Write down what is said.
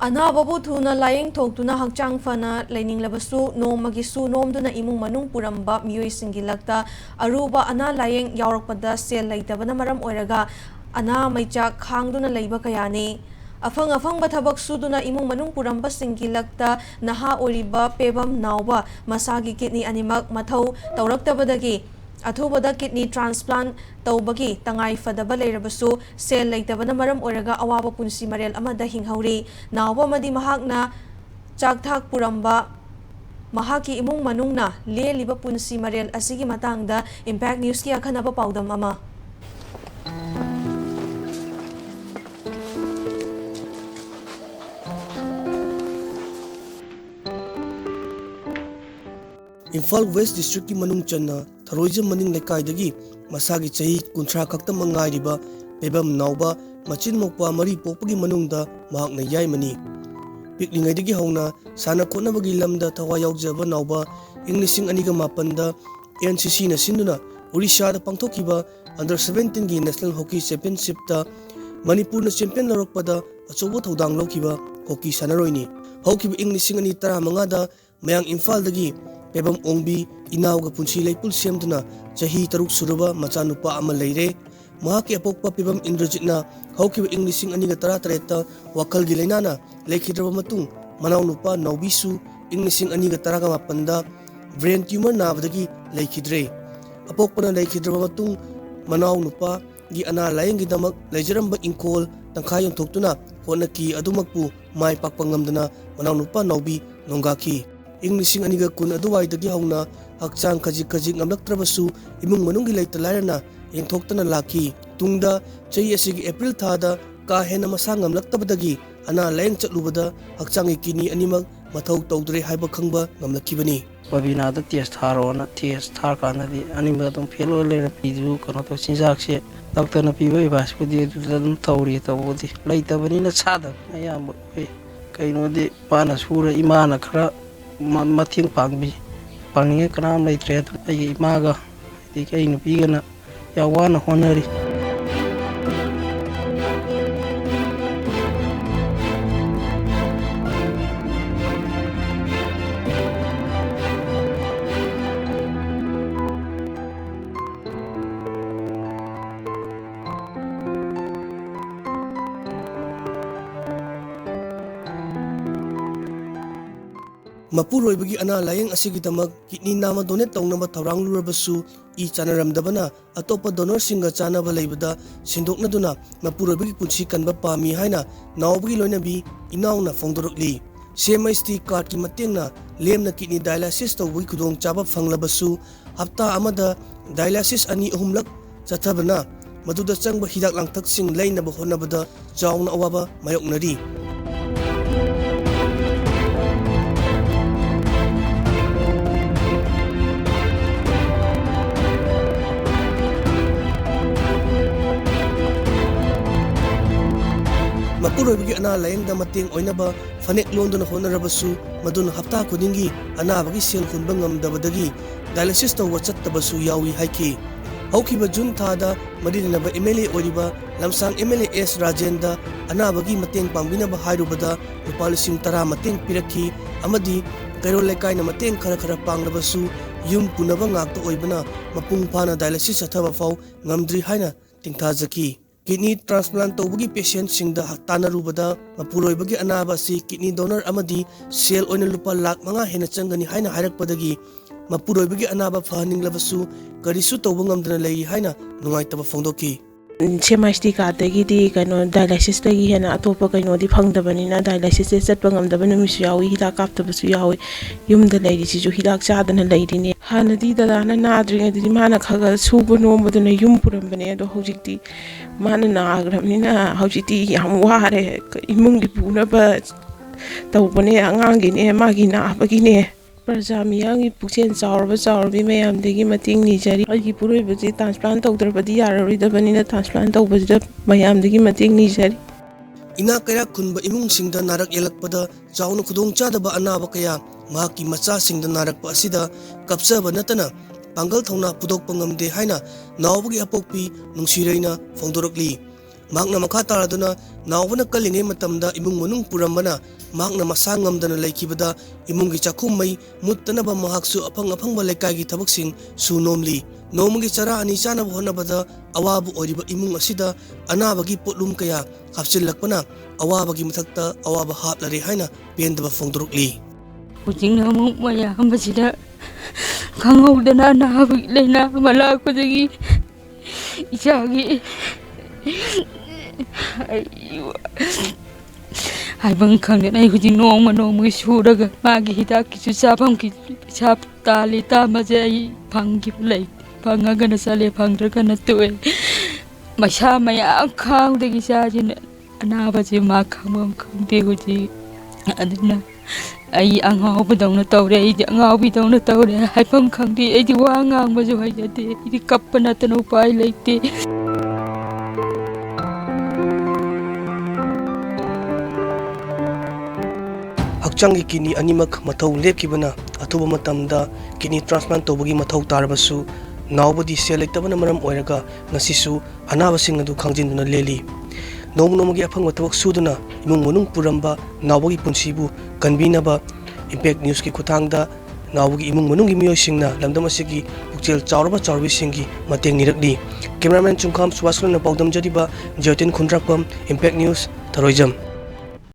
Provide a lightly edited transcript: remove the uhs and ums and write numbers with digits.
अनाबबु थुना लायेंग थोक्तुना हक्चांग फना लेनिंगलबसु नोमगिसु नोमदुना इमुंग मनुंग पुरंबा मियोइसिंगी लक्ता अरुबा अना लायेंग यावरकपदा सेल लैतबना मरम ओइरगा अना मैचा खांगदुना लैबा कयानी अफंग अफंग थबक सुदुना इमुंग मनुंग पुरंबा सिंगी लक्ता नहा ओरिबा पेबम नावबा मसागी किडनी अनिमक मथौ तौरक्तबदगी अथुबदा किडनी ट्रांसप्लांट तौबगी तंगाई फदबा लेरबसु सेल लैतबना मरम ओइरगा अवाबा पुंसी मरेल अमदा हिंहौरी नावबा मदी महाकना चाकथाक पुरंबा महाकी इमुंग मनुंगना लेलिबा पुंसी मरेल असिगी मतंगदा इम्पैक्ट न्यूज की अखनबा पाउदम अमा इम्फाल वेस्ट डिस्ट्रिक्ट की मनुंग चन्ना थरोइजम मनिंग लेकाइदगी मसागी चही कुंथ्रा खक्तम मंगाइरिबा पेबम नावबा मचिन मोकपा मरी पोपगी मनुंगदा महाकना याइमनी पिकलिंगैदगी हौना साना खोनबगी लमदा थवा यावजबा नावबा इं 2008 दा एनसीसी ना सिंदुना ओडिशा दा पांथोकिबा अंडर 17 की नेशनल हॉकी चैंपियनशिप ता मणिपुर ना चैंपियन लरकपदा अचोबो थौदांग लौकिबा हॉकी सानरोइनी हौकिबा इं 2015 दा मयांग इम्फाल दगी पेबम ओंबी इनावगा पुंसी लेपुल सेमदुना चही तरुक सुरबा मचानुपा अमा लेरे महाके अपोकपा पेबम इंद्रजितना हौकिबा इं 2013 वखल गी लेनाना लेखिद्रबा मतुंग मनावनुपा नौबीसु इं 2018 दा ब्रेन ट्यूमर नाबदगी लेखिद्रे अपोकपना लेखिद्रबा मतुंग मनावनुपा गी अना लायंगी दमक लेजरंबा इंकोल तंखा योंथोक्तुना होनकी अदुमकपु माय पाकपा ngamdana मनावनुपा नौबी नोंगाकी इं 2010 अदुवाइदगी हौना हक्चांग खजिक खजिक ngamlaktrabasु इमुंग मनुंगी लेता लायरना यंथोक्तना लाखी तुंगदा चही असिगी एप्रिल थादा का हेना मसा ngamlaktabadagi अना लायंग चलुबदा हक्चांगी किनी अनिमक मथौ तौद्रे हाइबा खंगबा ngamlakkibani पबिनादा टेस्ट थारोना टेस्ट थार कानदी अनिमक तुम फेलो लेना पीदु कनो तो चिंजाक से डॉक्टर न पीबे बासपुदी दुदन तौरी तबोदी लैतबनिना सादा अयाम कइनोदी पाना सुर इमाना खरा मथिंग पांगबी पांगिंगे कनाम लैत्रे अई इमागा दी कई नुपीगना या वाना होनरी मपुरोइबगी अना लायंग असिगिदमक किडनी नामा डोनेट तौनबा थौरांग लुरबसु इ चानरमदबना अतोप डोनर सिंगा चानबा लेबदा सिंदोकनदुना मपुरोइबगी पुंसी कनबा पामी हाइना नावबगी लोइनबी इनाउना फोंदोरकली सेमएसटी कार्ड की मतेंगना लेमना किडनी डायलिसिस तौबगी खुदोंग चाबा फंगलबसु हप्ता अमदा डायलिसिस अनि अहुमलक चथबना मदुदा चंगबा हिदाक लांगथकसिंग लैनबा होनबदा चाउना अवाबा मायोकनरी मपुरोइबगी अना लायंगदा मतेंग ओइनबा फनेक लोंदुना होनरबसु मदुन हप्ता खुदिंगी अनाबगी सेल खुनबा ngamdabadagi डायलिसिस तौबा चत्तबसु यावी हाइकी हौकिबा जून थादा मदिनबा एमएलए ओरिबा लमसांग एमएलए एस राजेंद्र अनाबगी मतेंग पांगबिनबा हाइरुबदा रुपा 10,000 मतेंग पिरखी अमदी कैरोल लेकाइना मतेंग खरा खरा पांगलबसु युम पुनबा ngakta ओइबना मपुंग फाना डायलिसिस अथबा फाउ ngamdri हाइना तिंगथाजकी किडनी ट्रांसप्लांट तौबगी पेशेंट सिंगदा तानरुबदा मपुरोइबगी अनाबा सी किडनी डोनर अमदी सेल ओइना रुपा लाख 5 हेना चंगनी हाइना हाइरकपदगी मपुरोइबगी अनाबा फहनिंगलबसु करिसु तौबा ngamdana लेई हाइना नुंगाइतबा फोंदोकी सेमाइस्टी कार्डगी कनो डायलिसिस हेना अतोप कई फंगदबनीना डायलिसिस चटप ngamdaba नुमिसु यावी हिदाक काप्तबसु यावी युमदा लैरिसिसु हिदाक चादना लैरिने हानदी दादाना नाद्रिङैदि माना खगा सुबो नोमबदुना युम पुरंबने अदो हौजिक्ति माना नाग्रमनिना हौजिक्ति याम वारे इमुंगी पुनबा तौबने आंगांगिने मागी नाबगिने प्रजा मियांगी पुक्सेन चाउरबी मयामदगी मतेंग निजरी अगी पुरोइबजी ट्रांसप्लांट तौदरबदी याररोइदबनिना ट्रांसप्लांट तौबजिदा मयामदगी मतेंग निजरी इना कया खुनबा इमुंग सिंगदा नारक येलकपदा चाउन खुदोंग चादबा अनाबा कया महाकी मचा सिंगदा नारकपा असिदा कपसबा नतना Pongal थौना पुदोकपा ngamde हाइना नावबगी अपोकपी नुंसिरैना फोंदोरकली Mahakna makha taraduna naubana kalingai matamda imung manung purambana mahakna masa ngamdana laikibada imunggi chakhumai muttanaba mahaksu apang-apangba leikaigi thabaksing sunomli. Nomagi chara ani chanaba honabada awabu oriba imung asida anabagi potlum kaya hapchillakpana awabagi mathakta awaba haplare haina pendaba fongdorukli. Hujingna amuk mayam basida khanghaudana anabagi laina malakpadagi ichagi haibang khangdena ai hujing nongma suraga magi hidak kisu chapam ki chap tali tamaje ai phanggi lei phangagana sale phangdragana toy masa maya khangdagi sajin anabaje ma khamam khangde huji aduna ai angawbadawna tawre ai angawbidawna tawre haibang khangdi ai di wa ngangbajo haijate idi kappana tanu pai leite. Hakchangi kini animak mathau lepkibana athuba matamda kini transplant tobagi mathau tarabasu naubadi sel leitabana maram oiraga ngasisu anabasing adu khangjinduna leli. Nomagi afang mathawak suduna imung manung puramba naubagi punsibu kanbinaba Impact News ki khutangda naubagi imung manungi miyoisingna lamdam asigi pukchel chaurbi singi mateng nirakli. Cameraman Chungkham Swasrana paudam jadiba Jotin Khundrakpam Impact News Tharoijam.